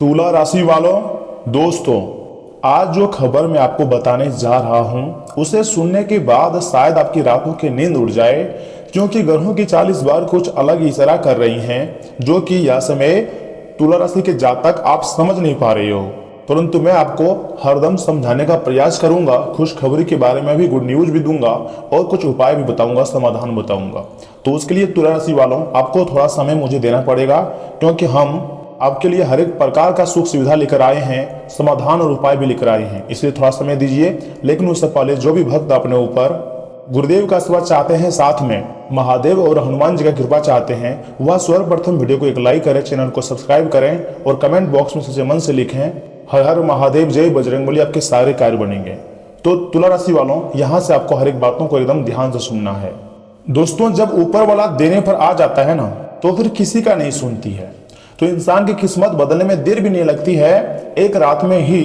तुला राशि वालों, दोस्तों, आज जो खबर मैं आपको बताने जा रहा हूं उसे सुनने के बाद शायद आपकी रातों की नींद उड़ जाए, क्योंकि ग्रहों की चाल इस बार कुछ अलग इशारा कर रही हैं, जो कि यह समय तुला राशि के जातक आप समझ नहीं पा रहे हो। परंतु मैं आपको हरदम समझाने का प्रयास करूंगा, खुशखबरी के बारे में भी, गुड न्यूज भी दूंगा और कुछ उपाय भी बताऊंगा, समाधान बताऊंगा। तो उसके लिए तुला राशि वालों आपको थोड़ा समय मुझे देना पड़ेगा, क्योंकि हम आपके लिए हर एक प्रकार का सुख सुविधा लेकर आए हैं, समाधान और उपाय भी लेकर आए हैं, इसलिए थोड़ा समय दीजिए। लेकिन उससे पहले जो भी भक्त अपने ऊपर गुरुदेव का आशीर्वाद चाहते हैं, साथ में महादेव और हनुमान जी का कृपा चाहते हैं, वह सर्वप्रथम वीडियो को एक लाइक करें, चैनल को सब्सक्राइब करें और कमेंट बॉक्स में सच्चे मन से लिखें हर हर महादेव, जय बजरंगबली। आपके सारे कार्य बनेंगे। तो तुला राशि वालों, यहाँ से आपको हर एक बातों को एकदम ध्यान से सुनना है। दोस्तों, जब ऊपर वाला देने पर आ जाता है ना, तो फिर किसी का नहीं सुनती है। तो इंसान की किस्मत बदलने में देर भी नहीं लगती है। एक रात में ही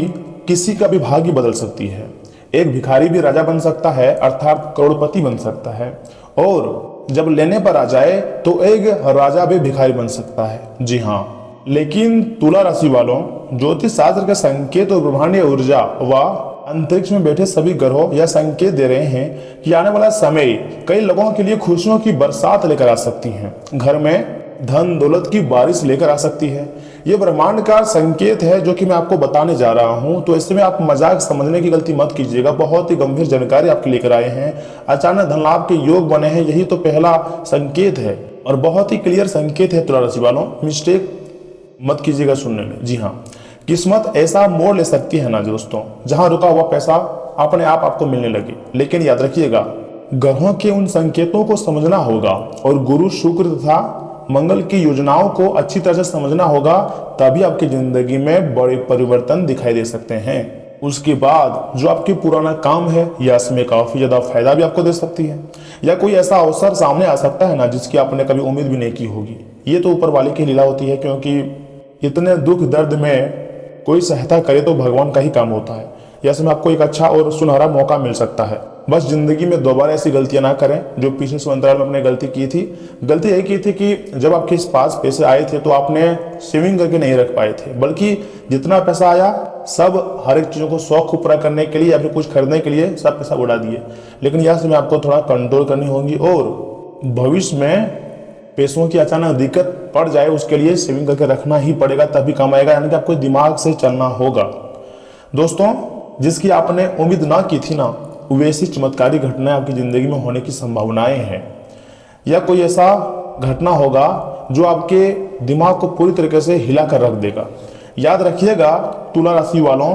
किसी का भी भाग्य बदल सकती है। एक भिखारी भी राजा बन सकता है, अर्थात करोड़पति बन सकता है। और जब लेने पर आ जाए तो एक राजा भी भिखारी बन सकता है। जी हाँ, लेकिन तुला राशि वालों, ज्योतिष शास्त्र के संकेत और ब्रह्मांडीय ऊर्जा व अंतरिक्ष में बैठे सभी ग्रहों यह संकेत दे रहे हैं कि आने वाला समय कई लोगों के लिए खुशियों की बरसात लेकर आ सकती है। घर में धन दौलत की बारिश लेकर आ सकती है। यह ब्रह्मांड का संकेत है जो कि मैं आपको बताने जा रहा हूं। तो इसमें आप मजाक समझने की गलती मत कीजिएगा। बहुत ही गंभीर जानकारी आपके लेकर आए हैं। अचानक धन लाभ के योग बने हैं, यही तो पहला संकेत है और बहुत ही क्लियर संकेत है। तुला राशि वालों, मिस्टेक मत कीजिएगा सुनने में। जी हाँ, किस्मत ऐसा मोड़ ले सकती है ना दोस्तों, जहां रुका हुआ पैसा अपने आप आपको मिलने लगे। लेकिन याद रखिएगा, ग्रहों के उन संकेतों को समझना होगा और गुरु शुक्र तथा मंगल की योजनाओं को अच्छी तरह से समझना होगा, तभी आपकी जिंदगी में बड़े परिवर्तन दिखाई दे सकते हैं। उसके बाद जो आपकी पुराना काम है, या इसमें काफी ज्यादा फायदा भी आपको दे सकती है, या कोई ऐसा अवसर सामने आ सकता है ना जिसकी आपने कभी उम्मीद भी नहीं की होगी। ये तो ऊपर वाले की लीला होती है, क्योंकि इतने दुख दर्द में कोई सहायता करे तो भगवान का ही काम होता है। या इसमें आपको एक अच्छा और सुनहरा मौका मिल सकता है। बस जिंदगी में दोबारा ऐसी गलतियां ना करें जो पिछले संवत्सर में आपने गलती की थी। गलती यही की थी कि जब आपके पास पैसे आए थे तो आपने सेविंग करके नहीं रख पाए थे, बल्कि जितना पैसा आया सब हर एक चीजों को शौक को पूरा करने के लिए या फिर कुछ खरीदने के लिए सब पैसा उड़ा दिए। लेकिन यह में आपको थोड़ा कंट्रोल करनी होगी और भविष्य में पैसों की अचानक दिक्कत पड़ जाए उसके लिए सेविंग करके रखना ही पड़ेगा, तभी कमाएगा। यानी कि आपको दिमाग से चलना होगा। दोस्तों, जिसकी आपने उम्मीद ना की थी ना, वैसी चमत्कारी घटनाएं आपकी जिंदगी में होने की संभावनाएं हैं। या कोई ऐसा घटना होगा जो आपके दिमाग को पूरी तरीके से हिला कर रख देगा। याद रखिएगा तुला राशि वालों,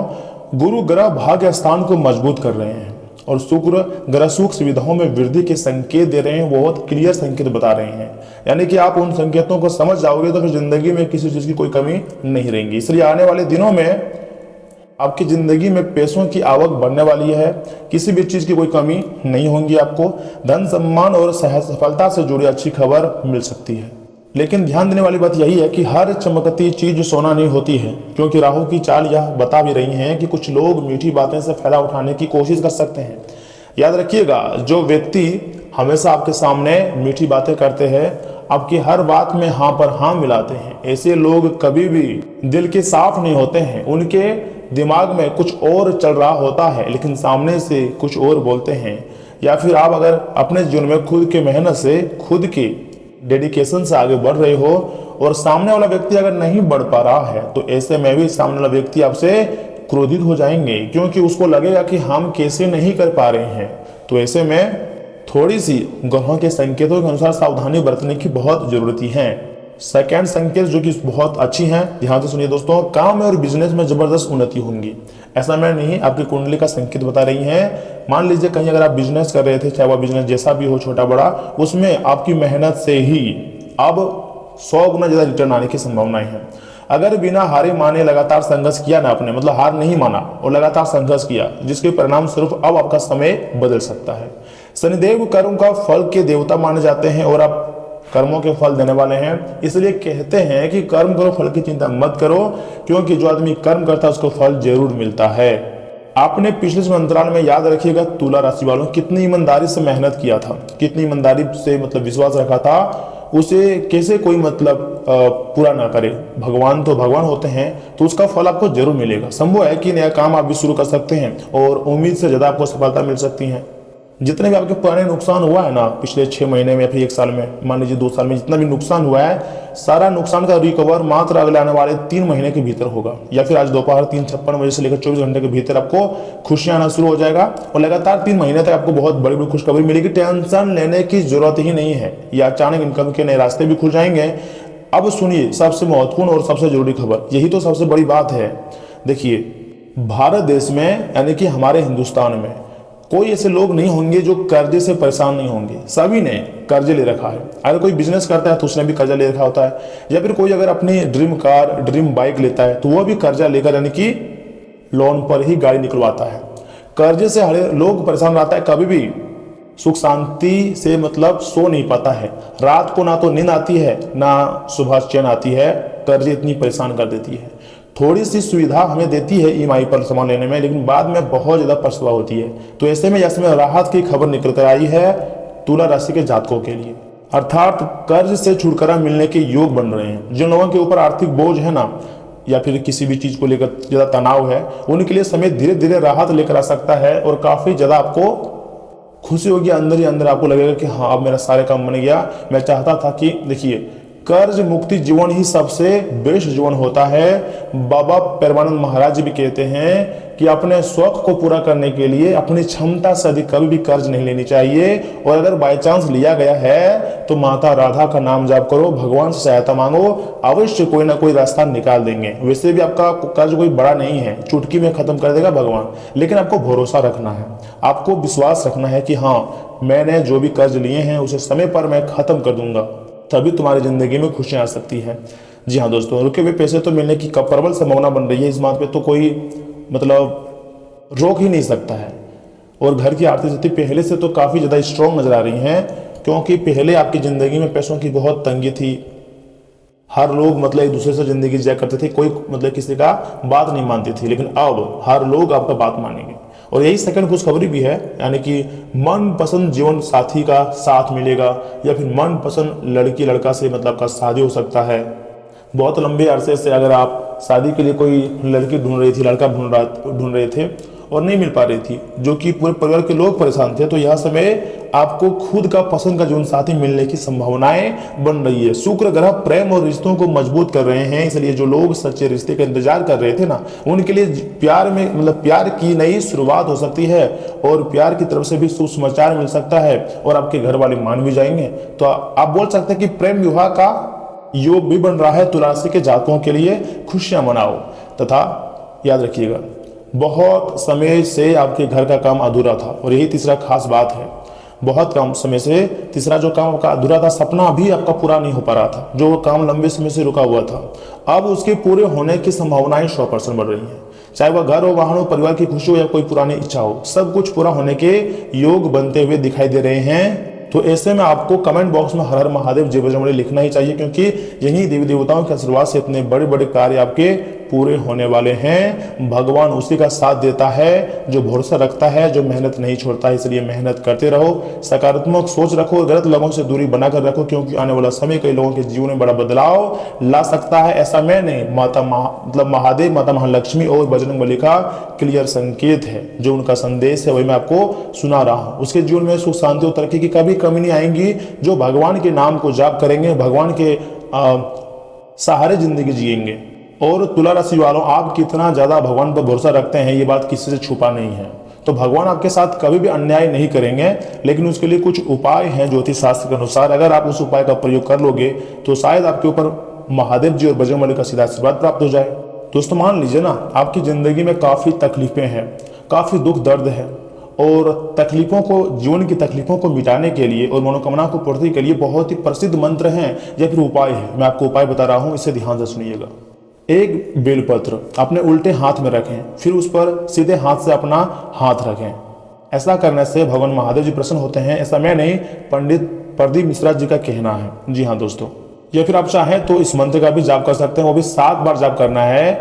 गुरु ग्रह भाग्य स्थान को मजबूत कर रहे हैं और शुक्र ग्रह सुख सुविधाओं में वृद्धि के संकेत दे रहे हैं, बहुत क्लियर संकेत बता रहे हैं। यानी कि आप उन संकेतों को समझ जाओगे तो फिर जिंदगी में किसी चीज की कोई कमी नहीं रहेगी। इसलिए आने वाले दिनों में आपकी जिंदगी में पैसों की आवक बढ़ने वाली है, किसी भी चीज की कोई कमी नहीं होगी। आपको धन सम्मान और सफलता से जुड़ी अच्छी खबर मिल सकती है। लेकिन ध्यान देने वाली बात यही है कि हर चमकती चीज सोना नहीं होती है, क्योंकि राहु की चाल यह बता भी रही है कि कुछ लोग मीठी बातें से फायदा उठाने की कोशिश कर सकते हैं। याद रखिएगा, जो व्यक्ति हमेशा आपके सामने मीठी बातें करते हैं, आपकी हर बात में हाँ पर हाँ मिलाते हैं, ऐसे लोग कभी भी दिल के साफ नहीं होते हैं। उनके दिमाग में कुछ और चल रहा होता है, लेकिन सामने से कुछ और बोलते हैं। या फिर आप अगर अपने जीवन में खुद के मेहनत से, खुद के डेडिकेशन से आगे बढ़ रहे हो और सामने वाला व्यक्ति अगर नहीं बढ़ पा रहा है, तो ऐसे में भी सामने वाला व्यक्ति आपसे क्रोधित हो जाएंगे, क्योंकि उसको लगेगा कि हम कैसे नहीं कर पा रहे हैं। तो ऐसे में थोड़ी सी ग्रहों के संकेतों के अनुसार सावधानी बरतने की बहुत जरूरत है। सेकेंड संकेत जो कि बहुत अच्छी हैं, ध्यान से सुनिए दोस्तों, काम और बिजनेस में जबरदस्त उन्नति होंगी। ऐसा मैं नहीं, आपकी कुंडली का संकेत बता रही है। मान लीजिए कहीं अगर आप बिजनेस कर रहे थे, चाहे वह बिजनेस जैसा भी हो, छोटा बड़ा, उसमें आपकी मेहनत से ही अब 100 गुना ज्यादा रिटर्न आने की संभावनाएं हैं। अगर बिना हारे माने लगातार संघर्ष किया ना आपने, मतलब हार नहीं माना और लगातार संघर्ष किया, जिसके परिणाम स्वरूप अब आपका समय बदल सकता है। शनिदेव कर्म का फल के देवता माने जाते हैं और आप कर्मों के फल देने वाले हैं। इसलिए कहते हैं कि कर्म करो, फल की चिंता मत करो, क्योंकि जो आदमी कर्म करता है उसको फल जरूर मिलता है। आपने पिछले अंतराल में, याद रखिएगा तुला राशि वालों, कितनी ईमानदारी से मेहनत किया था, कितनी ईमानदारी से मतलब विश्वास रखा था उसे कैसे कोई मतलब पूरा ना करे। भगवान तो भगवान होते हैं, तो उसका फल आपको जरूर मिलेगा। संभव है कि नया काम आप भी शुरू कर सकते हैं और उम्मीद से ज़्यादा आपको सफलता मिल सकती है। जितने भी आपके पुराने नुकसान हुआ है ना पिछले 6 महीने में या फिर 1 साल में, मान लीजिए 2 साल में, जितना भी नुकसान हुआ है, सारा नुकसान का रिकवर मात्र अगले आने वाले 3 महीने के भीतर होगा, या फिर आज दोपहर 3:56 बजे से लेकर 24 घंटे के भीतर आपको खुशियां आना शुरू हो जाएगा और लगातार 3 महीने तक आपको बहुत बड़ी बड़ी खुशखबरी मिलेगी। टेंशन लेने की जरूरत ही नहीं है, या अचानक इनकम के नए रास्ते भी खुल जाएंगे। अब सुनिए सबसे महत्वपूर्ण और सबसे जरूरी खबर, यही तो सबसे बड़ी बात है। देखिए, भारत देश में यानी कि हमारे हिंदुस्तान में कोई ऐसे लोग नहीं होंगे जो कर्जे से परेशान नहीं होंगे। सभी ने कर्जे ले रखा है। अगर कोई बिजनेस करता है तो उसने भी कर्जा ले रखा होता है, या फिर कोई अगर अपनी ड्रीम कार, ड्रीम बाइक लेता है तो वह भी कर्जा लेकर यानी कि लोन पर ही गाड़ी निकलवाता है। कर्जे से हर लोग परेशान रहता है, कभी भी सुख शांति से मतलब सो नहीं पाता है। रात को ना तो नींद आती है ना सुबह चैन आती है। कर्जे इतनी परेशान कर देती है। थोड़ी सी सुविधा हमें देती है ईएमआई पर सामान लेने में, लेकिन बाद में बहुत ज्यादा पछतावा होती है। तो ऐसे में इसमें राहत की खबर निकल कर आई है तुला राशि के जातकों के लिए, अर्थात कर्ज से छुटकारा मिलने के योग बन रहे हैं। जिन लोगों के ऊपर आर्थिक बोझ है ना, या फिर किसी भी चीज को लेकर ज्यादा तनाव है, उनके लिए समय धीरे धीरे राहत लेकर आ सकता है और काफी ज्यादा आपको खुशी होगी। अंदर ही अंदर आपको लगेगा कि हाँ, अब मेरा सारे काम बन गया। मैं चाहता था कि देखिए, कर्ज मुक्ति जीवन ही सबसे बेस्ट जीवन होता है। बाबा परमानंद महाराज भी कहते हैं कि अपने शौक को पूरा करने के लिए अपनी क्षमता से अधिक कभी भी कर्ज नहीं लेनी चाहिए, और अगर बाय चांस लिया गया है तो माता राधा का नाम जाप करो, भगवान से सहायता मांगो, अवश्य कोई ना कोई रास्ता निकाल देंगे। वैसे भी आपका कर्ज कोई बड़ा नहीं है, चुटकी में खत्म कर देगा भगवान, लेकिन आपको भरोसा रखना है, आपको विश्वास रखना है कि हाँ, मैंने जो भी कर्ज लिए हैं उसे समय पर मैं खत्म कर दूंगा, तभी तुम्हारी जिंदगी में खुशियां आ सकती हैं। जी हाँ दोस्तों, रुके हुए पैसे तो मिलने की प्रबल संभावना बन रही है। इस बात पे तो कोई मतलब रोक ही नहीं सकता है। और घर की आर्थिक स्थिति पहले से तो काफ़ी ज़्यादा स्ट्रॉन्ग नजर आ रही है, क्योंकि पहले आपकी ज़िंदगी में पैसों की बहुत तंगी थी। हर लोग मतलब एक दूसरे से ज़िंदगी जिया करते थे, कोई मतलब किसी का बात नहीं मानती थी, लेकिन अब हर लोग आपका बात मानेंगे। और यही सेकंड खुशखबरी भी है, यानी कि मनपसंद जीवन साथी का साथ मिलेगा, या फिर मनपसंद लड़की लड़का से मतलब का शादी हो सकता है। बहुत लंबे अरसे से अगर आप शादी के लिए कोई लड़की ढूंढ रही थी, लड़का ढूंढ रहे थे और नहीं मिल पा रही थी, जो कि पूरे परिवार के लोग परेशान थे, तो यह समय आपको खुद का पसंद का जीवन साथी मिलने की संभावनाएं बन रही है। शुक्र ग्रह प्रेम और रिश्तों को मजबूत कर रहे हैं, इसलिए जो लोग सच्चे रिश्ते का इंतजार कर रहे थे ना, उनके लिए प्यार में मतलब प्यार की नई शुरुआत हो सकती है, और प्यार की तरफ से भी सुसमाचार मिल सकता है, और आपके घर वाले मान भी जाएंगे। तो आप बोल सकते हैं कि प्रेम विवाह का योग भी बन रहा है तुला राशि के जातकों के लिए। खुशियां मनाओ, तथा याद रखिएगा, बहुत समय से आपके घर का काम अधूरा था, और यही तीसरा खास बात है। बहुत कम समय से तीसरा जो काम आपका अधूरा था, सपना भी आपका पूरा नहीं हो पा रहा था, जो काम लंबे समय से रुका हुआ था, अब उसके पूरे होने की संभावनाएं 100% बढ़ रही हैं। चाहे वह घर हो, वाहन हो, परिवार की खुशी हो, या कोई पुरानी इच्छा हो, सब कुछ पूरा होने के योग बनते हुए दिखाई दे रहे हैं। तो ऐसे में आपको कमेंट बॉक्स में हर हर महादेव जय बजरंगबली लिखना ही चाहिए, क्योंकि यही देवी देवताओं के आशीर्वाद से इतने बड़े बड़े कार्य आपके पूरे होने वाले हैं। भगवान उसी का साथ देता है जो भरोसा रखता है, जो मेहनत नहीं छोड़ता है। इसलिए मेहनत करते रहो, सकारात्मक सोच रखो, गलत लोगों से दूरी बनाकर रखो, क्योंकि आने वाला समय कई लोगों के जीवन में बड़ा बदलाव ला सकता है। ऐसा मैं नहीं, मतलब महादेव, माता महालक्ष्मी और बजरंगबली का क्लियर संकेत है, जो उनका संदेश है वही मैं आपको सुना रहा हूँ। उसके जीवन में सुख शांति और तरक्की की कभी कमी नहीं आएंगी। जो भगवान के नाम को जाप करेंगे, भगवान के सहारे जिंदगी जिएंगे। और तुला राशि वालों, आप कितना ज्यादा भगवान पर भरोसा रखते हैं, ये बात किसी से छुपा नहीं है। तो भगवान आपके साथ कभी भी अन्याय नहीं करेंगे, लेकिन उसके लिए कुछ उपाय हैं ज्योतिष शास्त्र के अनुसार। अगर आप उस उपाय का प्रयोग कर लोगे तो शायद आपके ऊपर महादेव जी और बजरंगबली का सीधा आशीर्वाद प्राप्त हो जाए। दोस्तों मान लीजिए ना, आपकी जिंदगी में काफी तकलीफें हैं, काफी दुख दर्द है, और तकलीफों को, जीवन की तकलीफों को मिटाने के लिए और मनोकामना को पूर्ति के लिए बहुत ही प्रसिद्ध मंत्र हैं या फिर उपाय है। मैं आपको उपाय बता रहा हूं, इसे ध्यान से सुनिएगा। एक बेलपत्र अपने उल्टे हाथ में रखें, फिर उस पर सीधे हाथ से अपना हाथ रखें। ऐसा करने से भगवान महादेव जी प्रसन्न होते हैं। ऐसा मैं नहीं, पंडित प्रदीप मिश्रा जी का कहना है। जी हाँ दोस्तों, या फिर आप चाहें तो इस मंत्र का भी जाप कर सकते हैं, वो भी 7 बार जाप करना है।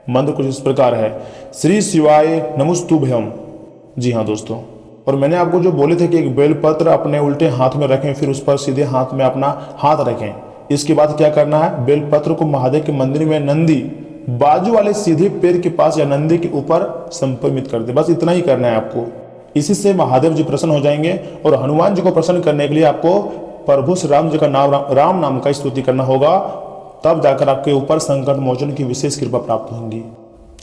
मंत्र कुछ इस प्रकार है, श्री शिवाय नमस्तुभ्यम। जी हाँ दोस्तों, और मैंने आपको जो बोले थे कि एक बेलपत्र अपने उल्टे हाथ में रखें, फिर उस पर सीधे हाथ में अपना हाथ रखें। इसके बाद क्या करना है, बेलपत्र को महादेव के मंदिर में नंदी बाजू वाले सीधे पैर के पास या नंदी के ऊपर संक्रमित कर दे। बस इतना ही करना है आपको। इसी से महादेव जी प्रसन्न हो जाएंगे। और हनुमान जी को प्रसन्न करने के लिए आपको प्रभु श्री राम जी का नाम, राम नाम का स्तुति करना होगा, तब जाकर आपके ऊपर संकट मोचन की विशेष कृपा प्राप्त होंगी।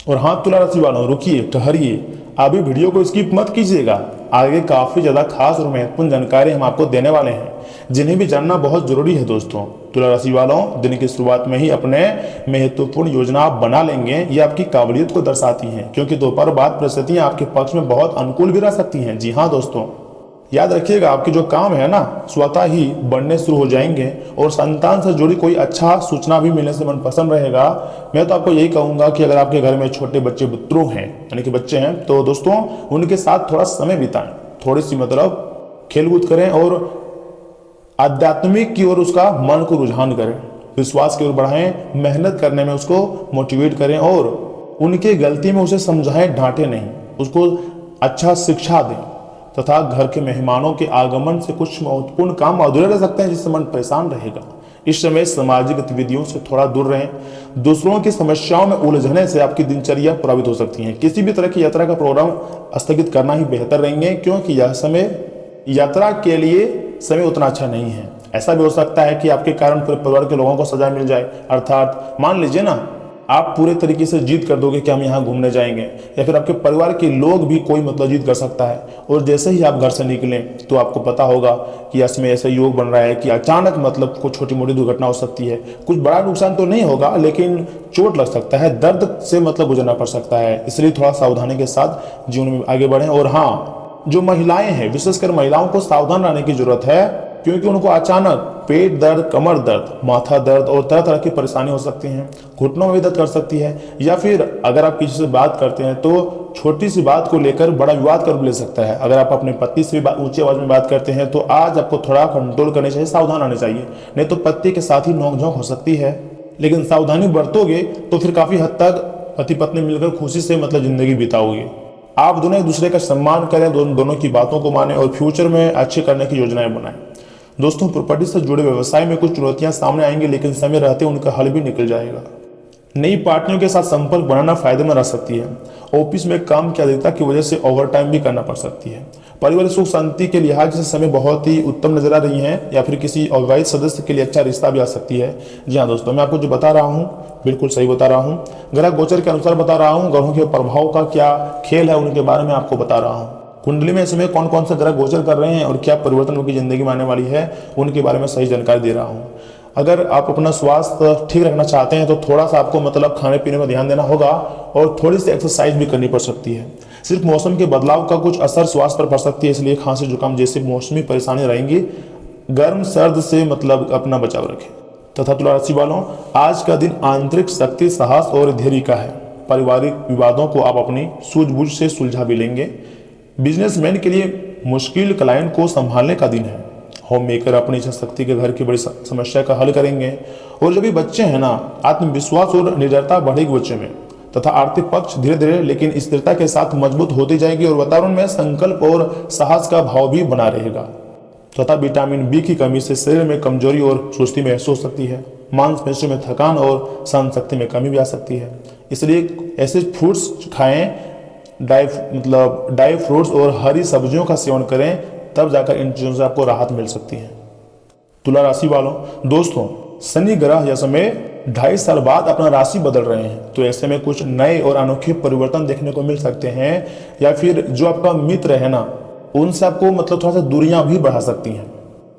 और हाँ तुला राशि वालों, रुकिए, ठहरिए, अभी वीडियो को स्किप मत कीजिएगा। आगे काफी ज्यादा खास और महत्वपूर्ण जानकारी हम आपको देने वाले हैं, जिन्हें भी जानना बहुत जरूरी है। दोस्तों तुला राशि वालों, दिन की शुरुआत में ही अपने महत्वपूर्ण योजना आप बना लेंगे, ये आपकी काबिलियत को दर्शाती हैं, क्योंकि दोपहर बाद परिस्थितियां आपके पक्ष में बहुत अनुकूल भी रह सकती हैं। जी हाँ दोस्तों, याद रखिएगा, आपके जो काम है ना स्वतः ही बढ़ने शुरू हो जाएंगे। और संतान से जुड़ी कोई अच्छा सूचना भी मिलने से मन पसंद रहेगा। मैं तो आपको यही कहूंगा कि अगर आपके घर में छोटे बच्चे बुतरू हैं, यानी कि बच्चे हैं, तो दोस्तों उनके साथ थोड़ा समय बिताएं, थोड़ी सी मतलब खेलकूद करें और आध्यात्मिक की ओर उसका मन को रुझान करें, विश्वास की ओर बढ़ाएं, मेहनत करने में उसको मोटिवेट करें और उनके गलती में उसे समझाएं, डांटे नहीं, उसको अच्छा शिक्षा दें। तथा घर के मेहमानों के आगमन से कुछ महत्वपूर्ण काम अधूरे रह सकते हैं, जिससे मन परेशान रहेगा। इस समय सामाजिक गतिविधियों से थोड़ा दूर रहें। दूसरों की समस्याओं में उलझने से आपकी दिनचर्या प्रभावित हो सकती है। किसी भी तरह की यात्रा का प्रोग्राम स्थगित करना ही बेहतर रहेंगे, क्योंकि यह समय यात्रा के लिए समय उतना अच्छा नहीं है। ऐसा भी हो सकता है कि आपके कारण पूरे परिवार के लोगों को सजा मिल जाए। अर्थात मान लीजिए ना, आप पूरे तरीके से जिद कर दोगे कि हम यहाँ घूमने जाएंगे, या फिर आपके परिवार के लोग भी कोई मतलब जिद कर सकता है, और जैसे ही आप घर से निकलें तो आपको पता होगा कि इसमें ऐसा योग बन रहा है कि अचानक मतलब कुछ छोटी मोटी दुर्घटना हो सकती है। कुछ बड़ा नुकसान तो नहीं होगा, लेकिन चोट लग सकता है, दर्द से मतलब गुजरना पड़ सकता है। इसलिए थोड़ा सावधानी के साथ जीवन में आगे बढ़ें। और हाँ, जो महिलाएं हैं, विशेषकर महिलाओं को सावधान रहने की जरूरत है, क्योंकि उनको अचानक पेट दर्द, कमर दर्द, माथा दर्द और तरह तरह की परेशानी हो सकती हैं। घुटनों में भी दर्द कर सकती है, या फिर अगर आप किसी से बात करते हैं तो छोटी सी बात को लेकर बड़ा विवाद कर ले सकता है। अगर आप अपने पति से भी ऊंची आवाज में बात करते हैं तो आज आपको थोड़ा कंट्रोल करनी चाहिए, सावधान रहना चाहिए, नहीं तो पति के साथ ही नोकझोंक हो सकती है। लेकिन सावधानी बरतोगे तो फिर काफी हद तक पति पत्नी मिलकर खुशी से मतलब जिंदगी बिताओगे। आप दोनों एक दूसरे का सम्मान करें, दोनों की बातों को माने और फ्यूचर में अच्छे करने की योजनाएं बनाएं। दोस्तों प्रॉपर्टी से जुड़े व्यवसाय में कुछ चुनौतियां सामने आएंगी, लेकिन समय रहते उनका हल भी निकल जाएगा। नई पार्टनरों के साथ संपर्क बनाना फायदेमंद रह सकती है। ऑफिस में काम की अधिकता की वजह से ओवरटाइम भी करना पड़ सकती है। पारिवारिक सुख शांति के लिहाज से समय बहुत ही उत्तम नजर आ रही है, या फिर किसी अविवाहित सदस्य के लिए अच्छा रिश्ता भी आ सकती है। जी हाँ दोस्तों, मैं आपको जो बता रहा हूँ बिल्कुल सही बता रहा हूँ, ग्रह गोचर के अनुसार बता रहा हूँ। ग्रहों के प्रभाव का क्या खेल है उनके बारे में आपको बता रहा हूँ। कुंडली में इस समय कौन कौन से ग्रह गोचर कर रहे हैं और क्या परिवर्तन उनकी जिंदगी में आने वाली है, उनके बारे में सही जानकारी दे रहा हूँ। अगर आप अपना स्वास्थ्य ठीक रखना चाहते हैं तो थोड़ा सा आपको मतलब खाने पीने में ध्यान देना होगा, और थोड़ी सी एक्सरसाइज भी करनी पड़ सकती है। सिर्फ मौसम के बदलाव का कुछ असर स्वास्थ्य पर पड़ सकती है, इसलिए खांसी जुकाम जैसी मौसमी परेशानी रहेंगी। गर्म सर्द से मतलब अपना बचाव रखें। तथा तुला राशि वालों, आज का दिन आंतरिक शक्ति, साहस और धैर्य का है। पारिवारिक विवादों को आप अपनी सूझबूझ से सुलझा भी लेंगे। बिजनेसमैन के लिए मुश्किल क्लाइंट को संभालने का दिन है। होम मेकर अपनी इच्छा शक्ति के घर की बड़ी समस्या का हल करेंगे। और जो भी बच्चे हैं ना, आत्मविश्वास और निडरता बढ़ेगी बच्चे में। तथा आर्थिक पक्ष धीरे धीरे लेकिन स्थिरता के साथ मजबूत होती जाएगी, और वातावरण में संकल्प और साहस का भाव भी बना रहेगा। तथा विटामिन बी की कमी से शरीर में कमजोरी और सुस्ती महसूस हो सकती है। मांसपेशियों में थकान और सहन शक्ति में कमी भी आ सकती है। इसलिए ऐसे फ्रूट्स खाएं, ड्राई फ्रूट्स और हरी सब्जियों का सेवन करें, तब जाकर इन चीजों से आपको राहत मिल सकती है। तुला राशि वालों, दोस्तों शनि ग्रह यह समय 2.5 साल बाद अपना राशि बदल रहे हैं, तो ऐसे में कुछ नए और अनोखे परिवर्तन देखने को मिल सकते हैं। या फिर जो आपका मित्र है ना, उनसे आपको मतलब थोड़ा सा दूरियां भी बढ़ा सकती हैं।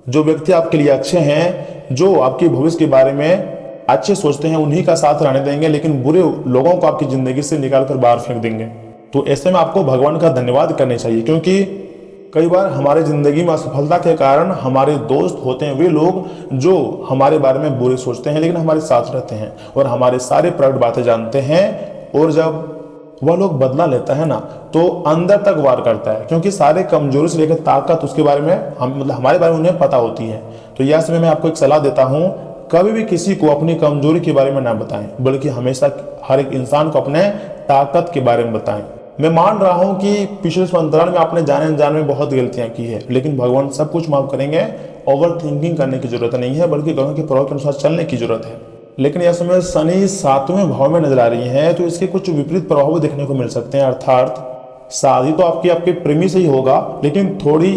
जो व्यक्ति आपके लिए अच्छे हैं, जो आपके भविष्य के बारे में अच्छे सोचते हैं, उन्हीं का साथ रहने देंगे, लेकिन बुरे लोगों को आपकी जिंदगी से निकाल कर बाहर फेंक देंगे। तो ऐसे में आपको भगवान का धन्यवाद करने चाहिए, क्योंकि कई बार हमारे जिंदगी में असफलता के कारण हमारे दोस्त होते हैं वे लोग जो हमारे बारे में बुरे सोचते हैं, लेकिन हमारे साथ रहते हैं और हमारे सारे प्राइवेट बातें जानते हैं। और जब वह लोग बदला लेता है ना, तो अंदर तक वार करता है, क्योंकि सारे कमजोरी से लेकर ताकत उसके बारे में हमारे बारे में उन्हें पता होती है। तो यह समय मैं आपको एक सलाह देता हूँ, कभी भी किसी को अपनी कमजोरी के बारे में ना बताएं, बल्कि हमेशा हर एक इंसान को अपने ताकत के बारे में बताएं। मैं मान रहा हूं कि पिछले अंतराल में आपने जाने अनजाने में बहुत गलतियां की है, लेकिन भगवान सब कुछ माफ करेंगे। ओवर थिंकिंग करने की जरूरत नहीं है, बल्कि ग्रहों के प्रभाव के अनुसार चलने की जरूरत है। लेकिन यह समय शनि 7वें भाव में नजर आ रही है, तो इसके कुछ विपरीत प्रभाव देखने को मिल सकते हैं। अर्थात शादी तो आपके प्रेमी से ही होगा, लेकिन थोड़ी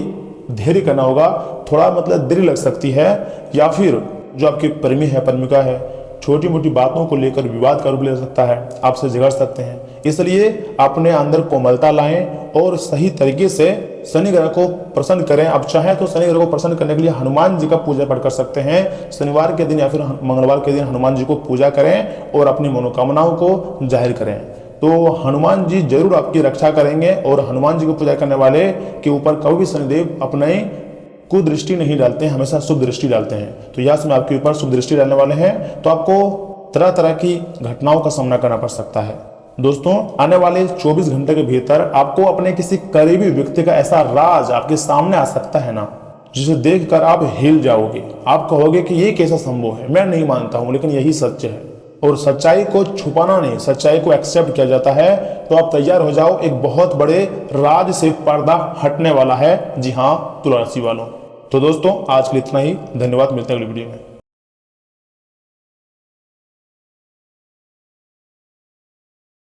धैर्य करना होगा, थोड़ा मतलब देरी लग सकती है। या फिर जो आपके प्रेमी है, प्रेमिका है, छोटी मोटी बातों को लेकर विवाद कर ले सकता है, आपसे झगड़ सकते हैं। इसलिए अपने अंदर कोमलता लाएं और सही तरीके से शनि ग्रह को प्रसन्न करें। आप चाहें तो शनि ग्रह को प्रसन्न करने के लिए हनुमान जी का पूजा पाठ कर सकते हैं। शनिवार के दिन या फिर मंगलवार के दिन हनुमान जी को पूजा करें और अपनी मनोकामनाओं को जाहिर करें, तो हनुमान जी जरूर आपकी रक्षा करेंगे। और हनुमान जी को पूजा करने वाले के ऊपर कभी भी शनिदेव अपने कुदृष्टि नहीं डालते हैं, हमेशा शुभ दृष्टि डालते हैं। तो यह समय आपके ऊपर शुभ दृष्टि डालने वाले हैं, तो आपको तरह तरह की घटनाओं का सामना करना पड़ सकता है। दोस्तों, आने वाले 24 घंटे के भीतर आपको अपने किसी करीबी व्यक्ति का ऐसा राज आपके सामने आ सकता है ना, जिसे देखकर आप हिल जाओगे। आप कहोगे कि ये कैसा संभव है, मैं नहीं मानता हूं, लेकिन यही सत्य है। और सच्चाई को छुपाना नहीं, सच्चाई को एक्सेप्ट किया जाता है। तो आप तैयार हो जाओ, एक बहुत बड़े राज से पर्दा हटने वाला है। जी हाँ, तुला राशि वालों। तो दोस्तों, आज के लिए इतना ही। धन्यवाद, मिलते हैं अगली वीडियो में।